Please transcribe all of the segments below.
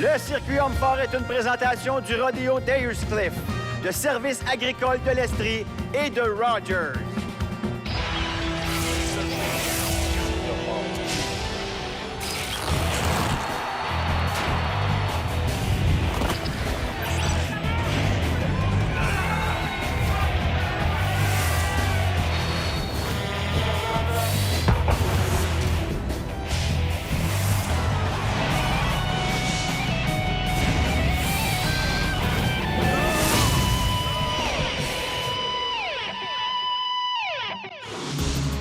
Le circuit Homme-Fort est une présentation du rodéo d'Ayerscliff, de Service agricole de l'Estrie et de Rogers.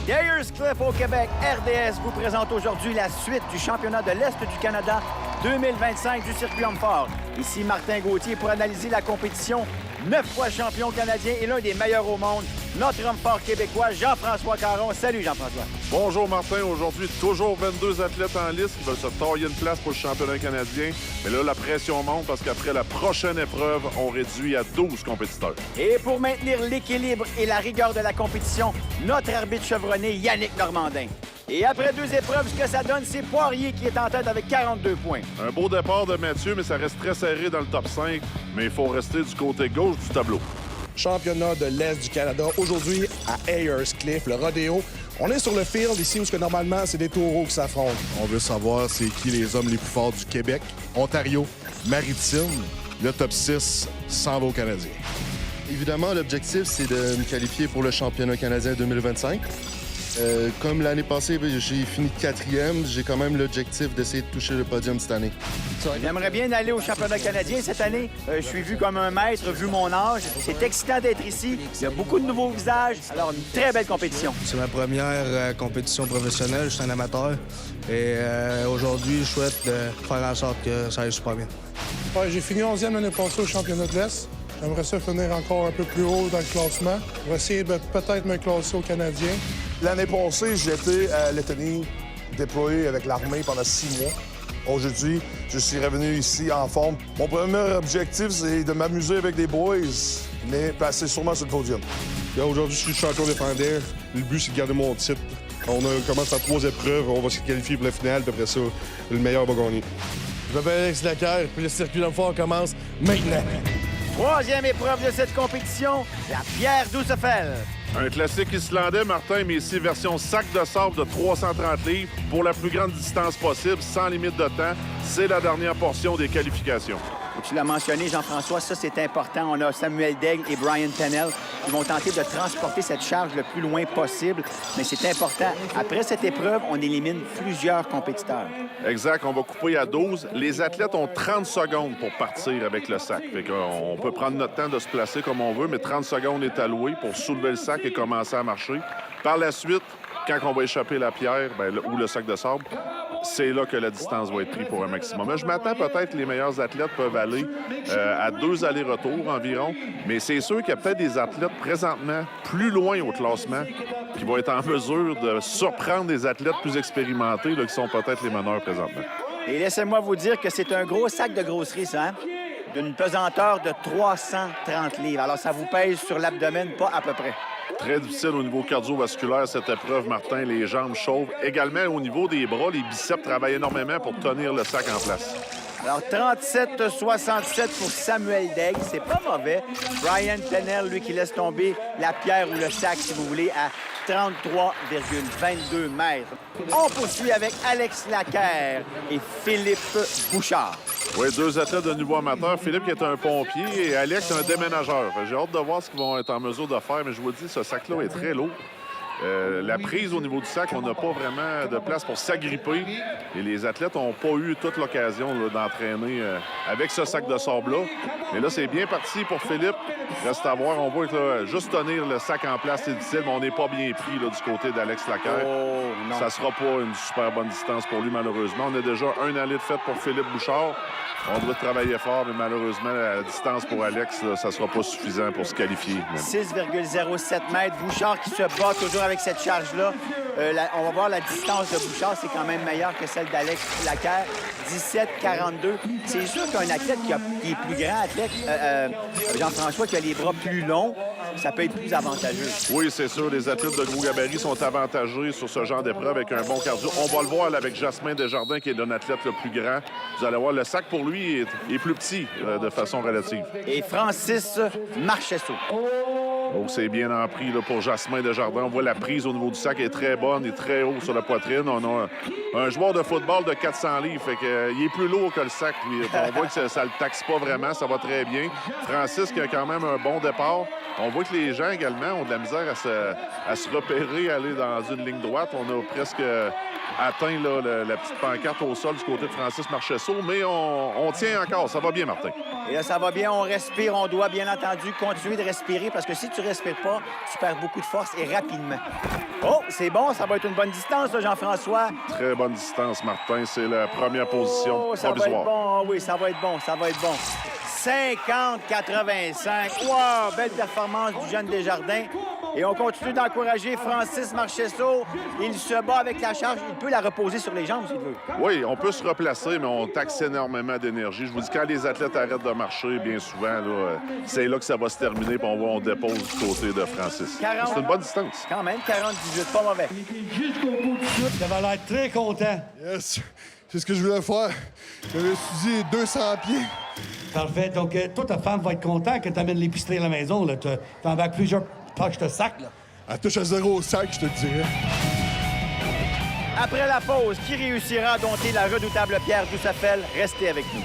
Ayerscliff au Québec, RDS vous présente aujourd'hui la suite du championnat de l'Est du Canada 2025 du circuit Homme-Fort. Ici Martin Gauthier pour analyser la compétition. 9 fois champion canadien et l'un des meilleurs au monde, notre homme fort québécois, Jean-François Caron. Salut Jean-François. Bonjour Martin. Aujourd'hui, toujours 22 athlètes en liste qui veulent se tailler une place pour le championnat canadien. Mais là, la pression monte parce qu'après la prochaine épreuve, on réduit à 12 compétiteurs. Et pour maintenir l'équilibre et la rigueur de la compétition, notre arbitre chevronné, Yannick Normandin. Et après 2 épreuves, ce que ça donne, c'est Poirier qui est en tête avec 42 points. Un beau départ de Mathieu, mais ça reste très serré dans le top 5. Mais il faut rester du côté gauche du tableau. Championnat de l'Est du Canada, aujourd'hui à Ayerscliff, le rodéo. On est sur le field ici où normalement, c'est des taureaux qui s'affrontent. On veut savoir c'est qui les hommes les plus forts du Québec, Ontario, Maritime. Le top 6 s'en va aux Canadiens. Évidemment, l'objectif, c'est de me qualifier pour le championnat canadien 2025. Comme l'année passée, j'ai fini 4e. J'ai quand même l'objectif d'essayer de toucher le podium cette année. J'aimerais bien aller au championnat canadien cette année. Je suis vu comme un maître, vu mon âge. C'est excitant d'être ici. Il y a beaucoup de nouveaux visages. Alors, une très belle compétition. C'est ma première compétition professionnelle. Je suis un amateur. Et aujourd'hui, je souhaite faire en sorte que ça aille super bien. Ouais, j'ai fini 11e l'année passée au championnat de l'Est. J'aimerais ça finir encore un peu plus haut dans le classement. Je vais essayer de peut-être me classer au Canadien. L'année passée, j'étais à Lettonie, déployé avec l'armée pendant 6 mois. Aujourd'hui, je suis revenu ici en forme. Mon premier objectif, c'est de m'amuser avec les boys, mais passer sûrement sur le podium. Aujourd'hui, je suis champion défendeur. Le but, c'est de garder mon titre. On commence à 3 épreuves. On va se qualifier pour la finale. Puis après ça, le meilleur va gagner. Je m'appelle Alex Lacaire, puis le circuit Homme-Fort commence maintenant. 3e épreuve de cette compétition, la pierre d'Ousefel. Un classique islandais, Martin, mais ici, version sac de sable de 330 livres pour la plus grande distance possible, sans limite de temps. C'est la dernière portion des qualifications. Tu l'as mentionné, Jean-François, ça, c'est important. On a Samuel Daigle et Brian Pennell qui vont tenter de transporter cette charge le plus loin possible. Mais c'est important. Après cette épreuve, on élimine plusieurs compétiteurs. Exact. On va couper à 12. Les athlètes ont 30 secondes pour partir avec le sac. Fait qu'on peut prendre notre temps de se placer comme on veut, mais 30 secondes est alloué pour soulever le sac et commencer à marcher. Par la suite, quand on va échapper la pierre ou le sac de sable, c'est là que la distance va être prise pour un maximum. Mais je m'attends peut-être que les meilleurs athlètes peuvent aller à 2 allers-retours environ, mais c'est sûr qu'il y a peut-être des athlètes présentement plus loin au classement qui vont être en mesure de surprendre des athlètes plus expérimentés là, qui sont peut-être les meneurs présentement. Et laissez-moi vous dire que c'est un gros sac de grosserie, ça, hein? D'une pesanteur de 330 livres. Alors, ça vous pèse sur l'abdomen, pas à peu près. Très difficile au niveau cardiovasculaire, cette épreuve, Martin. Les jambes chauves. Également, au niveau des bras, les biceps travaillent énormément pour tenir le sac en place. Alors, 37-67 pour Samuel Daigle. C'est pas mauvais. Brian Pennell, lui, qui laisse tomber la pierre ou le sac, si vous voulez, à 33,22 mètres. On poursuit avec Alex Lacaire et Philippe Bouchard. Oui, 2 athlètes de niveau amateur. Philippe qui est un pompier et Alex un déménageur. J'ai hâte de voir ce qu'ils vont être en mesure de faire, mais je vous dis, ce sac-là est très lourd. La prise au niveau du sac, on n'a pas vraiment de place pour s'agripper. Et les athlètes n'ont pas eu toute l'occasion d'entraîner avec ce sac de sable-là. Mais là, c'est bien parti pour Philippe. Reste à voir. On voit que là, juste tenir le sac en place, c'est difficile, mais on n'est pas bien pris là, du côté d'Alex Lacaire. Oh, ça ne sera pas une super bonne distance pour lui, malheureusement. On a déjà un aller de fait pour Philippe Bouchard. On doit travailler fort, mais malheureusement, la distance pour Alex, là, ça ne sera pas suffisant pour se qualifier. 6,07 mètres. Bouchard qui se bat toujours avec cette charge-là. On va voir la distance de Bouchard, c'est quand même meilleur que celle d'Alex Lacaire. 17,42. C'est sûr qu'un athlète qui est plus grand athlète, Jean-François, qui a les bras plus longs, ça peut être plus avantageux. Oui, c'est sûr. Les athlètes de gros gabarit sont avantagés sur ce genre d'épreuve avec un bon cardio. On va le voir là, avec Jasmin Desjardins, qui est un athlète le plus grand. Vous allez voir, le sac, pour lui, est plus petit de façon relative. Et Francis Marchesso. Oh, c'est bien en pris là, pour Jasmin Desjardins. On voit la prise au niveau du sac est très bonne, est très haut sur la poitrine. On a un joueur de football de 400 livres, fait que, il est plus lourd que le sac. Lui. On voit que ça le taxe pas vraiment, ça va très bien. Francis qui a quand même un bon départ. On voit que les gens également ont de la misère à se repérer, aller dans une ligne droite. On a presque atteint là, la petite pancarte au sol du côté de Francis Marchesso, mais on tient encore. Ça va bien, Martin. Et là, ça va bien, on respire. On doit bien entendu continuer de respirer parce que si tu respires pas, tu perds beaucoup de force et rapidement. Oh, c'est bon, ça va être une bonne distance, là, Jean-François. Très bonne distance, Martin. C'est la première position ça provisoire. va être bon, oui, ça va être bon, ça va être bon. 50-85. Wow, belle performance du jeune Desjardins. Et on continue d'encourager Francis Marchesso. Il se bat avec la charge. Il peut la reposer sur les jambes s'il veut. Oui, on peut se replacer, mais on taxe énormément d'énergie. Je vous dis, quand les athlètes arrêtent de marcher, bien souvent, là, c'est là que ça va se terminer, puis on dépose du côté de Francis. 40... C'est une bonne distance. Quand même, 48, pas mauvais. Jusqu'au bout du tout, ça va l'air très content. Yes! C'est ce que je voulais faire. J'avais étudié 200 pieds. Parfait. Donc, toi, ta femme va être contente que tu amènes l'épicerie à la maison. Tu embarques plusieurs poches de sac. Là. Elle touche à 0 au sac, je te dirais. Après la pause, qui réussira à dompter la redoutable Pierre Doussafel? Restez avec nous.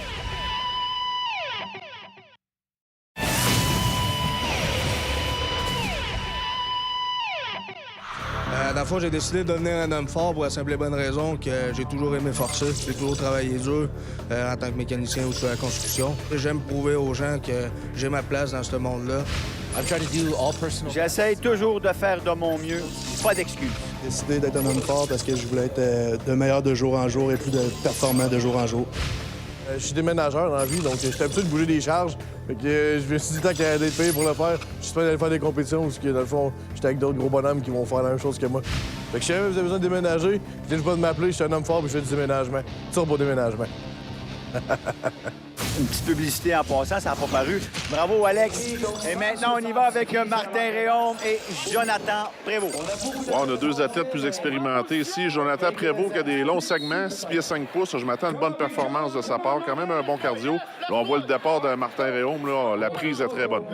Dans le fond, j'ai décidé de devenir un homme fort pour la simple et bonne raison que j'ai toujours aimé forcer. J'ai toujours travaillé dur en tant que mécanicien ou sur la construction. J'aime prouver aux gens que j'ai ma place dans ce monde-là. J'essaie toujours de faire de mon mieux. Pas d'excuses. J'ai décidé d'être un homme fort parce que je voulais être de meilleur de jour en jour et plus de performant de jour en jour. Je suis déménageur dans la vie, donc j'étais habitué de bouger des charges. Fait que je me suis dit, tant qu'il y a d'être payé pour le faire, je suis prêt d'aller faire des compétitions parce que, dans le fond, j'étais avec d'autres gros bonhommes qui vont faire la même chose que moi. Fait que si jamais vous avez besoin de déménager, je viens pas de m'appeler, je suis un homme fort et je fais du déménagement. Turbo déménagement. Une petite publicité en passant, ça n'a pas paru. Bravo, Alex. Et maintenant, on y va avec Martin Réaume et Jonathan Prévost. Bon, on a deux athlètes plus expérimentés ici. Jonathan Prévost qui a des longs segments, 6 pieds 5 pouces. Je m'attends à une bonne performance de sa part. Quand même un bon cardio. Là, on voit le départ de Martin Réaume. Là, la prise est très bonne.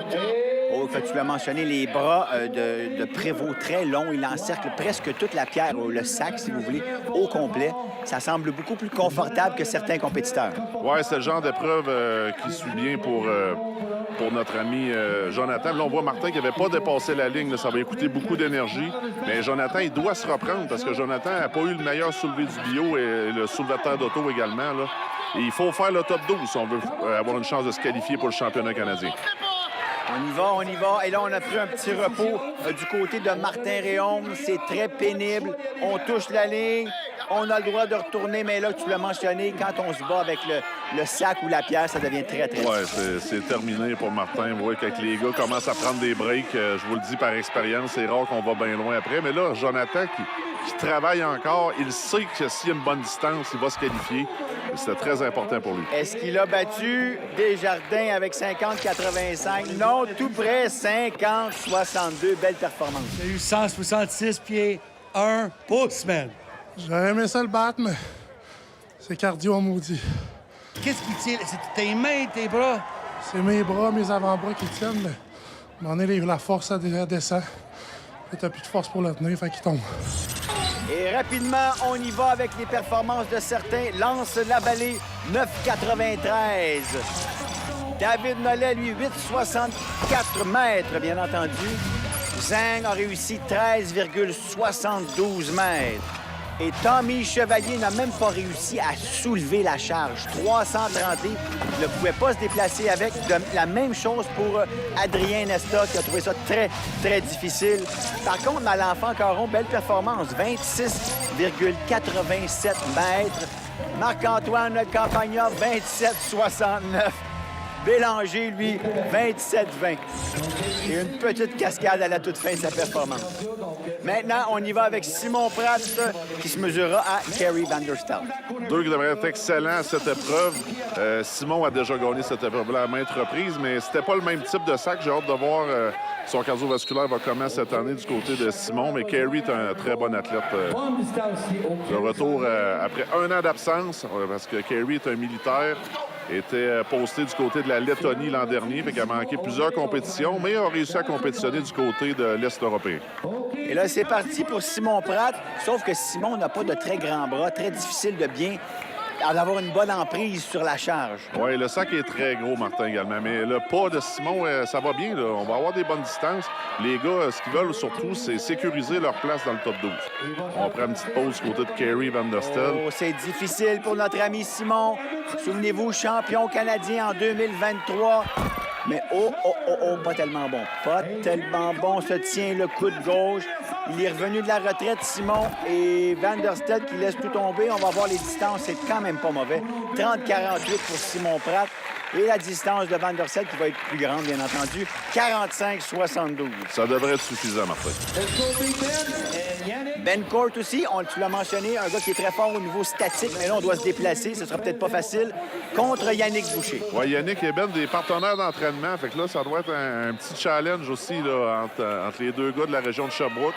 Oh, tu l'as mentionné, les bras de Prévost très longs. Il encercle presque toute la pierre, le sac, si vous voulez, au complet. Ça semble beaucoup plus confortable que certains compétiteurs. Oui, c'est le genre d'épreuve qui suit bien pour notre ami Jonathan. Là, on voit Martin qui n'avait pas dépassé la ligne. Là, ça va coûter beaucoup d'énergie. Mais Jonathan, il doit se reprendre parce que Jonathan n'a pas eu le meilleur soulevé du bio et le soulevateur d'auto également. Là. Et il faut faire le top 12 si on veut avoir une chance de se qualifier pour le championnat canadien. On y va. Et là, on a pris un petit repos du côté de Martin Réaume. C'est très pénible. On touche la ligne. On a le droit de retourner, mais là, tu l'as mentionné, quand on se bat avec le sac ou la pierre, ça devient très, très Oui, c'est terminé pour Martin. Vous voyez, quand les gars commencent à prendre des breaks, je vous le dis par expérience, c'est rare qu'on va bien loin après. Mais là, Jonathan, qui travaille encore, il sait que s'il y a une bonne distance, il va se qualifier. C'était très important pour lui. Est-ce qu'il a battu Desjardins avec 50-85? Non, tout près, 50-62. Belle performance. Il a eu 166 pieds, 1 pouce, man. J'aurais aimé ça le battre, mais c'est cardio en maudit. Qu'est-ce qui tient? C'est tes mains, tes bras? C'est mes bras, mes avant-bras qui tiennent, mais à un moment donné, la force, elle descend. T'as plus de force pour le tenir, fait qu'il tombe. Et rapidement, on y va avec les performances de certains. Lance Lavallée, 9,93. David Nollet, lui, 8,64 mètres, bien entendu. Zhang a réussi 13,72 mètres. Et Tommy Chevalier n'a même pas réussi à soulever la charge. 330. Il ne pouvait pas se déplacer avec. La même chose pour Adrien Nesta, qui a trouvé ça très, très difficile. Par contre, Malenfant Caron, belle performance. 26,87 mètres. Marc-Antoine Campagna, 27,69. Bélanger, lui, 27-20. Et une petite cascade à la toute fin de sa performance. Maintenant, on y va avec Simon Pratt qui se mesurera à Kerry van der Stel. Deux qui devraient être excellents à cette épreuve. Simon a déjà gagné cette épreuve-là à maintes reprises, mais c'était pas le même type de sac. J'ai hâte de voir son cardiovasculaire va comment cette année du côté de Simon, mais Kerry est un très bon athlète. De retour après un an d'absence, parce que Kerry est un militaire, était posté du côté de la Lettonie l'an dernier, fait qu'il a manqué plusieurs compétitions, mais a réussi à compétitionner du côté de l'Est européen. Et là, c'est parti pour Simon Pratt, sauf que Simon n'a pas de très grands bras, très difficile de bien d'avoir une bonne emprise sur la charge. Oui, le sac est très gros, Martin, également. Mais le pas de Simon, ça va bien. Là. On va avoir des bonnes distances. Les gars, ce qu'ils veulent surtout, c'est sécuriser leur place dans le top 12. On prend une petite pause du côté de Kerry van der Stel. Oh, c'est difficile pour notre ami Simon. Souvenez-vous, champion canadien en 2023. Mais pas tellement bon. Pas tellement bon. Se tient le coup de gauche. Il est revenu de la retraite, Simon. Et Van der Stel qui laisse tout tomber. On va voir les distances. C'est quand même pas mauvais. 30-48 pour Simon Pratt. Et la distance de Van der Stel qui va être plus grande, bien entendu. 45-72. Ça devrait être suffisant, Martin. Ben Court aussi, tu l'as mentionné, un gars qui est très fort au niveau statique, mais là, on doit se déplacer. Ce sera peut-être pas facile. Contre Yannick Boucher. Oui, Yannick et Ben, des partenaires d'entraînement. Fait que là, ça doit être un petit challenge aussi là, entre les deux gars de la région de Sherbrooke,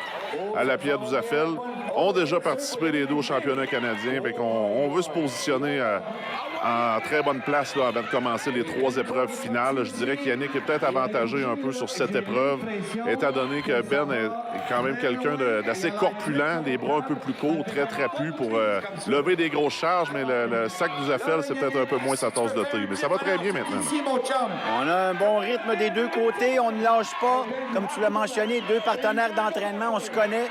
à la Pierre-Douzafel. Ont déjà participé les deux au championnat canadien. Fait qu'on veut se positionner en très bonne place là, avant de commencer les trois épreuves finales. Je dirais qu'Yannick est peut-être avantagé un peu sur cette épreuve, étant donné que Ben est quand même quelqu'un d'assez corpulent, des bras un peu plus courts, très trapus pour lever des grosses charges, mais le sac Douzafel, c'est peut-être un peu moins sa tasse de thé. Mais ça va très bien maintenant. On a un bon rythme des deux côtés, on ne lâche pas. Comme tu l'as mentionné, deux partenaires d'entraînement, on se connaît.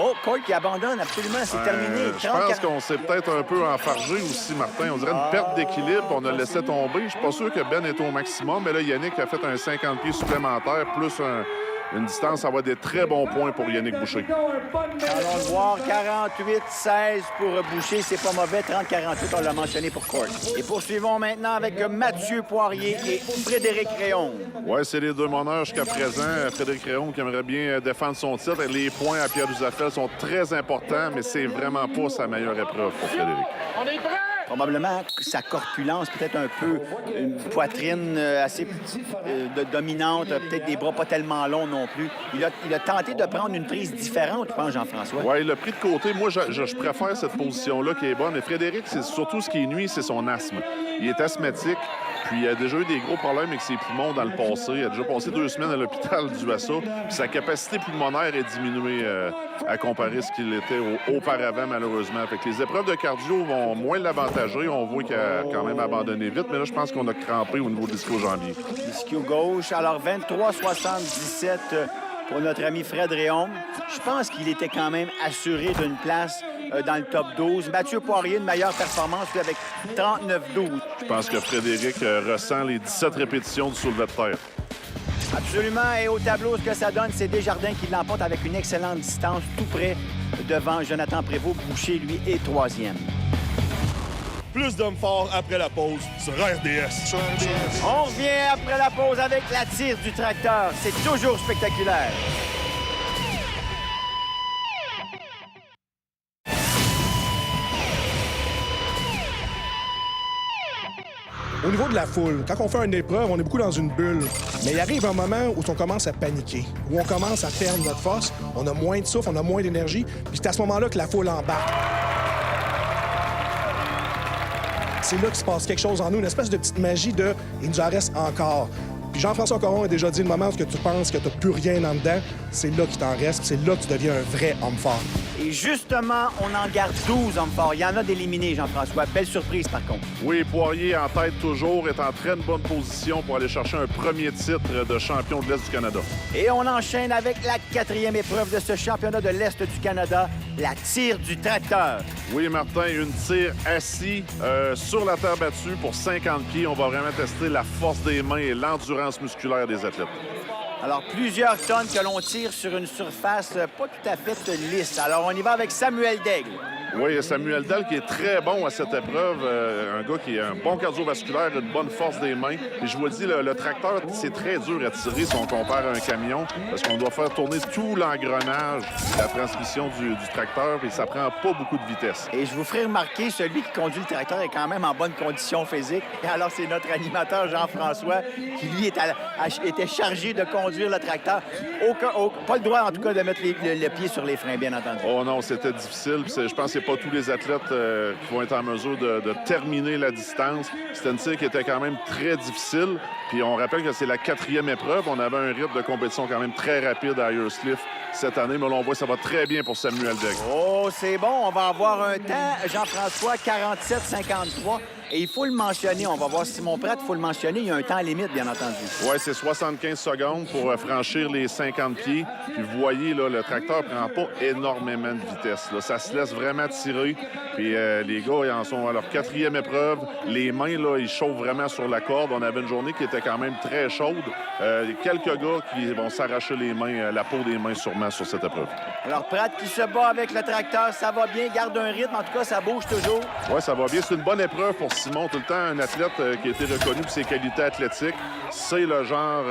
Oh, Court qui abandonne, absolument, c'est terminé. Je pense qu'on s'est peut-être un peu enfargé aussi, Martin. On dirait une perte d'équilibre, on a laissé tomber. Je suis pas sûr que Ben est au maximum, mais là, Yannick a fait un 50 pieds supplémentaire, plus une distance, ça va être des très bons points pour Yannick Boucher. Allons le voir, 48-16 pour Boucher, c'est pas mauvais, 30-48, on l'a mentionné pour Court. Et poursuivons maintenant avec Mathieu Poirier et Frédéric Réaume. Oui, c'est les deux meneurs jusqu'à présent. Frédéric Réaume qui aimerait bien défendre son titre. Les points à Pierre-Douzafel sont très importants, mais c'est vraiment pas sa meilleure épreuve pour Frédéric. On est prêt! Probablement sa corpulence, peut-être un peu une poitrine assez dominante, peut-être des bras pas tellement longs non plus. Il a tenté de prendre une prise différente, je pense, Jean-François. Oui, il l'a pris de côté. Moi, je préfère cette position-là qui est bonne. Et Frédéric, c'est surtout ce qui nuit, c'est son asthme. Il est asthmatique, puis il a déjà eu des gros problèmes avec ses poumons dans le passé. Il a déjà passé 2 semaines à l'hôpital dû à ça. Puis sa capacité pulmonaire est diminuée à comparer ce qu'il était auparavant, malheureusement. Fait que les épreuves de cardio vont moins l'avantager. On voit qu'il a quand même abandonné vite, mais là, je pense qu'on a crampé au niveau de l'ischio-jambier. L'ischio gauche, alors 23-77 pour notre ami Fred Réaume. Je pense qu'il était quand même assuré d'une place dans le top 12. Mathieu Poirier, une meilleure performance, lui, avec 39-12. Je pense que Frédéric ressent les 17 répétitions du soulevé de terre. Absolument. Et au tableau, ce que ça donne, c'est Desjardins qui l'emporte avec une excellente distance, tout près devant Jonathan Prévost. Boucher, lui, est 3e. Plus d'hommes forts après la pause sur RDS. On revient après la pause avec la tire du tracteur. C'est toujours spectaculaire. Au niveau de la foule, quand on fait une épreuve, on est beaucoup dans une bulle. Mais il arrive un moment où on commence à paniquer, où on commence à perdre notre force, on a moins de souffle, on a moins d'énergie, puis c'est à ce moment-là que la foule embarque. C'est là qu'il se passe quelque chose en nous, une espèce de petite magie de « il nous en reste encore ». Puis Jean-François Caron a déjà dit, le moment où tu penses que tu n'as plus rien en dedans, c'est là qu'il t'en reste, c'est là que tu deviens un vrai homme fort. Et justement, on en garde 12 hommes forts. Il y en a d'éliminés, Jean-François. Belle surprise, par contre. Oui, Poirier en tête toujours, est en très bonne position pour aller chercher un premier titre de champion de l'Est du Canada. Et on enchaîne avec la 4e épreuve de ce championnat de l'Est du Canada, la tire du tracteur. Oui, Martin, une tire assis sur la terre battue pour 50 pieds. On va vraiment tester la force des mains et l'endurance musculaire des athlètes. Alors, plusieurs tonnes que l'on tire sur une surface pas tout à fait lisse. Alors, on y va avec Samuel Daigle. Oui, Samuel Dalle qui est très bon à cette épreuve. Un gars qui a un bon cardiovasculaire, une bonne force des mains. Et je vous dis, le tracteur, c'est très dur à tirer si on compare à un camion parce qu'on doit faire tourner tout l'engrenage, la transmission du tracteur, et ça prend pas beaucoup de vitesse. Et je vous ferai remarquer, celui qui conduit le tracteur est quand même en bonne condition physique. Et alors, c'est notre animateur Jean-François qui, lui, était chargé de conduire le tracteur. Pas le droit, en tout cas, de mettre le pied sur les freins, bien entendu. Oh non, c'était difficile. Je pense que c'est pas tous les athlètes qui vont être en mesure de terminer la distance. C'était une tir qui était quand même très difficile. Puis on rappelle que c'est la 4e épreuve. On avait un rythme de compétition quand même très rapide à Eyerscliff cette année, mais là, on voit que ça va très bien pour Samuel Daigle. Oh, c'est bon. On va avoir un temps, Jean-François, 47-53. Et il faut le mentionner. On va voir Simon Pratt, il faut le mentionner. Il y a un temps limite, bien entendu. Oui, c'est 75 secondes pour franchir les 50 pieds. Puis vous voyez, là, le tracteur prend pas énormément de vitesse. Là. Ça se laisse vraiment tirer. Puis les gars, ils en sont à leur 4e épreuve. Les mains, là, ils chauffent vraiment sur la corde. On avait une journée qui était quand même très chaude. Quelques gars qui vont s'arracher les mains, la peau des mains sûrement sur cette épreuve. Alors, Pratt qui se bat avec le tracteur, ça va bien, garde un rythme. En tout cas, ça bouge toujours. Oui, ça va bien. C'est une bonne épreuve pour Simon. Tout le temps, un athlète qui a été reconnu pour ses qualités athlétiques. C'est le genre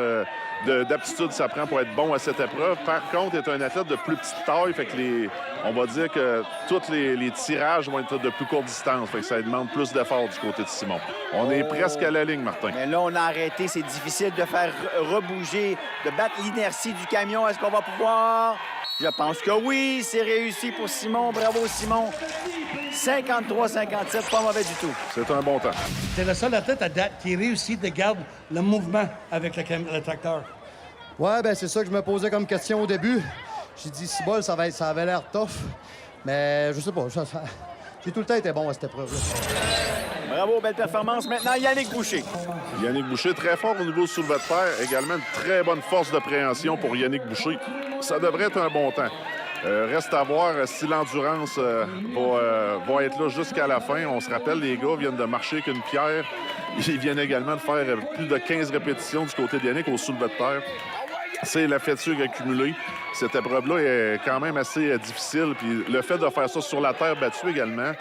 d'aptitude que ça prend pour être bon à cette épreuve. Par contre, il est un athlète de plus petite taille. Fait que on va dire que tous les tirages vont être de plus courte distance. Fait que ça demande plus d'efforts du côté de Simon. On est presque à la ligne, Martin. Mais là, on a arrêté. C'est difficile de faire rebouger, de battre l'inertie du camion. Est-ce qu'on va pouvoir? Je pense que oui. C'est réussi pour Simon. Bravo, Simon. 53-57, pas mauvais du tout. C'est un bon temps. C'est le seul athlète à date qui réussit de garder le mouvement avec le tracteur. Ouais, ben c'est ça que je me posais comme question au début. J'ai dit, si bol, ça avait l'air tough. Mais je sais pas, j'ai tout le temps été bon à cette épreuve-là. Bravo, belle performance. Maintenant, Yannick Boucher. Yannick Boucher, très fort au niveau du soulevé de terre. Également une très bonne force de préhension pour Yannick Boucher. Ça devrait être un bon temps. Reste à voir si l'endurance va être là jusqu'à la fin. On se rappelle, les gars viennent de marcher avec une pierre. Ils viennent également de faire plus de 15 répétitions du côté de Yannick au soulevé de terre. C'est la fatigue accumulée. Cette épreuve-là est quand même assez difficile. Puis le fait de faire ça sur la terre battue également,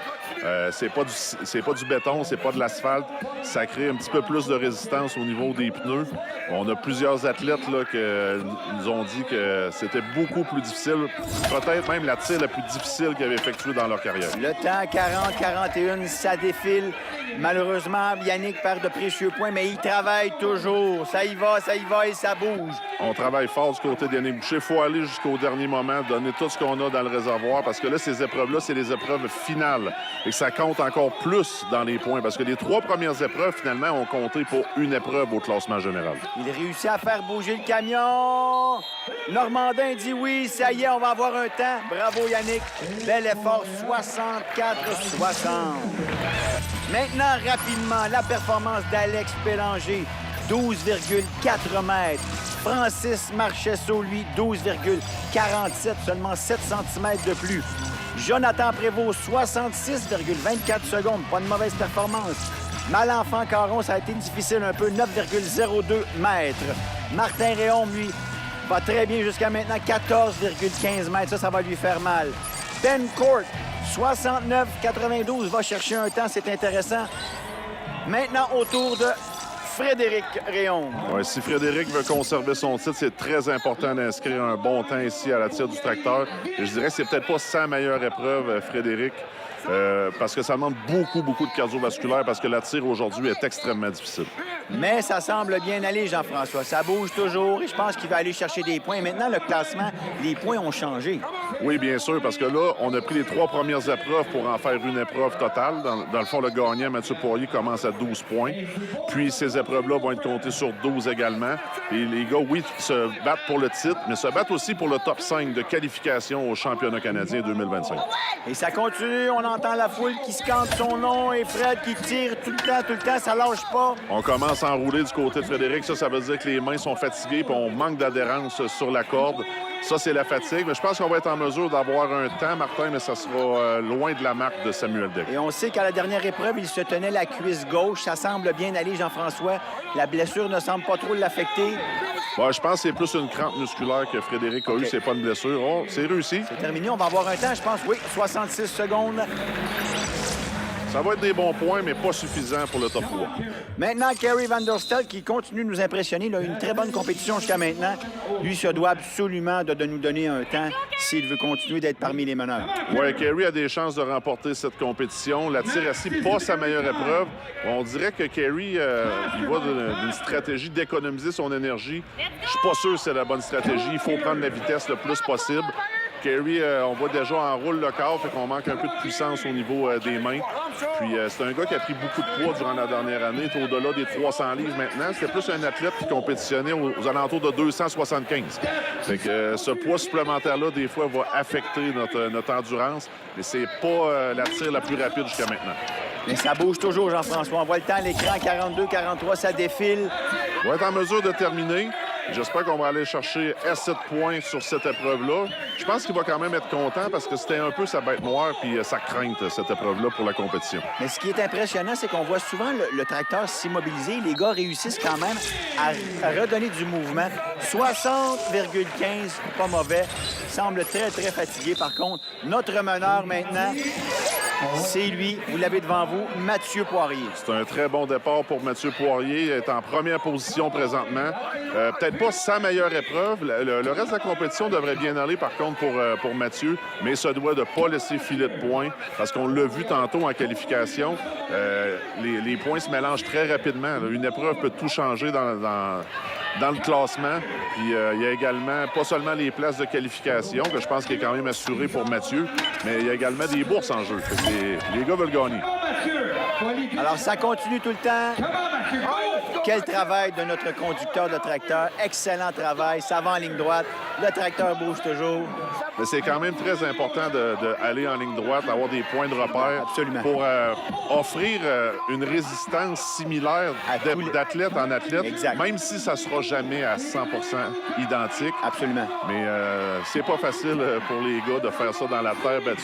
c'est pas du béton, c'est pas de l'asphalte. Ça crée un petit peu plus de résistance au niveau des pneus. On a plusieurs athlètes là, qui nous ont dit que c'était beaucoup plus difficile. Peut-être même la tire la plus difficile qu'ils avaient effectuée dans leur carrière. Le temps, 40-41, ça défile. Malheureusement, Yannick perd de précieux points, mais il travaille toujours. Ça y va et ça bouge. On travaille fort du côté de Yannick Boucher. Il faut aller jusqu'au dernier moment, donner tout ce qu'on a dans le réservoir, parce que là, ces épreuves-là, c'est les épreuves finales. Et que ça compte encore plus dans les points, parce que les 3 premières épreuves, finalement, ont compté pour une épreuve au classement général. Il réussit à faire bouger le camion. Normandin dit oui, ça y est, on va avoir un temps. Bravo, Yannick. Bel effort, 64-60. Maintenant, rapidement, la performance d'Alex Bélanger, 12,4 mètres. Francis Marchesso, lui, 12,47, seulement 7 cm de plus. Jonathan Prévost, 66,24 secondes, pas de mauvaise performance. Malenfant Caron, ça a été difficile un peu, 9,02 mètres. Martin Réaume, lui, va très bien jusqu'à maintenant, 14,15 mètres. Ça va lui faire mal. Ben Court, 69,92, va chercher un temps, c'est intéressant. Maintenant, au tour de Frédéric Réaume. Ouais, si Frédéric veut conserver son titre, c'est très important d'inscrire un bon temps ici à la tire du tracteur. Et je dirais que c'est peut-être pas sa meilleure épreuve, Frédéric, parce que ça demande beaucoup de cardiovasculaire, parce que la tire aujourd'hui est extrêmement difficile. Mais ça semble bien aller, Jean-François. Ça bouge toujours et je pense qu'il va aller chercher des points. Maintenant, le classement, les points ont changé. Oui, bien sûr, parce que là, on a pris les 3 premières épreuves pour en faire une épreuve totale. Dans le fond, le gagnant, Mathieu Poirier, commence à 12 points. Puis ces épreuves-là vont être comptées sur 12 également. Et les gars, oui, se battent pour le titre, mais se battent aussi pour le top 5 de qualification au championnat canadien 2025. Et ça continue. On entend la foule qui scande son nom et Fred qui tire tout le temps, ça lâche pas. On commence à enrouler du côté de Frédéric. Ça veut dire que les mains sont fatiguées puis on manque d'adhérence sur la corde. Ça, c'est la fatigue. Mais je pense qu'on va être en mesure d'avoir un temps, Martin, mais ça sera loin de la marque de Samuel Daigle. Et on sait qu'à la dernière épreuve, il se tenait la cuisse gauche. Ça semble bien aller, Jean-François. La blessure ne semble pas trop l'affecter. Ouais, je pense que c'est plus une crampe musculaire que Frédéric a eu. C'est pas une blessure. Oh, c'est réussi. C'est terminé. On va avoir un temps, je pense. Oui, 66 secondes. Ça va être des bons points, mais pas suffisant pour le top 3. Maintenant, Kerry Van Der Stel, qui continue de nous impressionner. Il a eu une très bonne compétition jusqu'à maintenant. Lui se doit absolument de nous donner un temps s'il veut continuer d'être parmi les meneurs. Oui, Kerry a des chances de remporter cette compétition. La tire assis, pas sa meilleure épreuve. On dirait que Kerry, il va d'une stratégie d'économiser son énergie. Je suis pas sûr que c'est la bonne stratégie. Il faut prendre la vitesse le plus possible. Kerry, on voit déjà enroule le corps, fait qu'on manque un peu de puissance au niveau des mains. Puis c'est un gars qui a pris beaucoup de poids durant la dernière année. Il est au-delà des 300 livres maintenant. C'était plus un athlète qui compétitionnait aux alentours de 275. Fait que ce poids supplémentaire-là, des fois, va affecter notre endurance. Mais c'est pas la tire la plus rapide jusqu'à maintenant. Mais ça bouge toujours, Jean-François. On voit le temps à l'écran, 42-43, ça défile. On va être en mesure de terminer. J'espère qu'on va aller chercher 7 points sur cette épreuve-là. Je pense qu'il va quand même être content parce que c'était un peu sa bête noire puis sa crainte, cette épreuve-là, pour la compétition. Mais ce qui est impressionnant, c'est qu'on voit souvent le tracteur s'immobiliser. Les gars réussissent quand même à redonner du mouvement. 60,15, pas mauvais. Il semble très, très fatigué. Par contre, notre meneur maintenant, c'est lui. Vous l'avez devant vous, Mathieu Poirier. C'est un très bon départ pour Mathieu Poirier. Il est en première position présentement. Peut-être pas sa meilleure épreuve. Le reste de la compétition devrait bien aller, par contre, pour Mathieu, mais il se doit de ne pas laisser filer de points, parce qu'on l'a vu tantôt en qualification. Les points se mélangent très rapidement. Une épreuve peut tout changer dans le classement. Puis il y a également, pas seulement les places de qualification, que je pense qu'il est quand même assuré pour Mathieu, mais il y a également des bourses en jeu. Les gars veulent gagner. Alors, ça continue tout le temps. Quel travail de notre conducteur de tracteur. Excellent travail. Ça va en ligne droite. Le tracteur bouge toujours. Mais c'est quand même très important d'aller en ligne droite, d'avoir des points de repère. Absolument. Pour offrir une résistance similaire d'athlète en athlète, exact. Même si ça ne sera jamais à 100% identique. Absolument. Mais c'est pas facile pour les gars de faire ça dans la terre battue.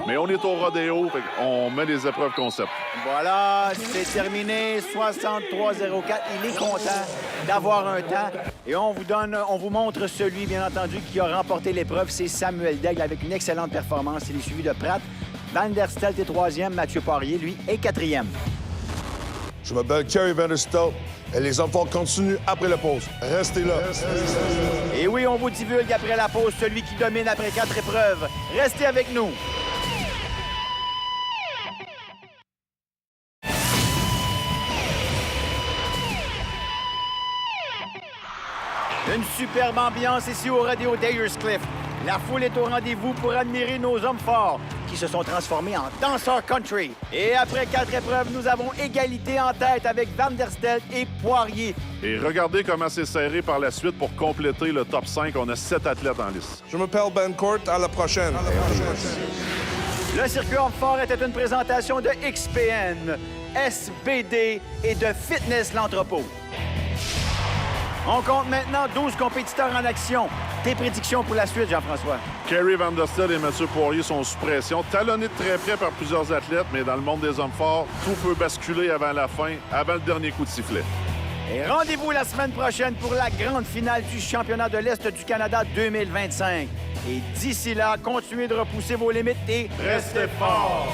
Mais on est au rodéo, on met les épreuves concept. Voilà, c'est terminé. 63-04. Il est content d'avoir un temps. Et on vous montre celui, bien entendu, qui a remporté l'épreuve. C'est Samuel Daigle avec une excellente performance. Il est suivi de Pratt. Van Der Stel est 3e. Mathieu Poirier, lui, est 4e. Je m'appelle Kerry Van Der Stel et les hommes forts continuent après la pause. Restez là. Et oui, on vous divulgue après la pause celui qui domine après 4 épreuves. Restez avec nous. Une superbe ambiance ici au rodéo d'Ayerscliff. La foule est au rendez-vous pour admirer nos hommes forts qui se sont transformés en danseurs country. Et après 4 épreuves, nous avons égalité en tête avec Van Der Stel et Poirier. Et regardez comment c'est serré par la suite pour compléter le top 5. On a 7 athlètes en liste. Je m'appelle Ben Court. À la prochaine. Le circuit homme fort était une présentation de XPN, SBD et de Fitness l'Entrepôt. On compte maintenant 12 compétiteurs en action. Tes prédictions pour la suite, Jean-François? Kerry Van Der Stel et Mathieu Poirier sont sous pression, talonnés de très près par plusieurs athlètes, mais dans le monde des hommes forts, tout peut basculer avant la fin, avant le dernier coup de sifflet. Et rendez-vous la semaine prochaine pour la grande finale du championnat de l'Est du Canada 2025. Et d'ici là, continuez de repousser vos limites et restez forts!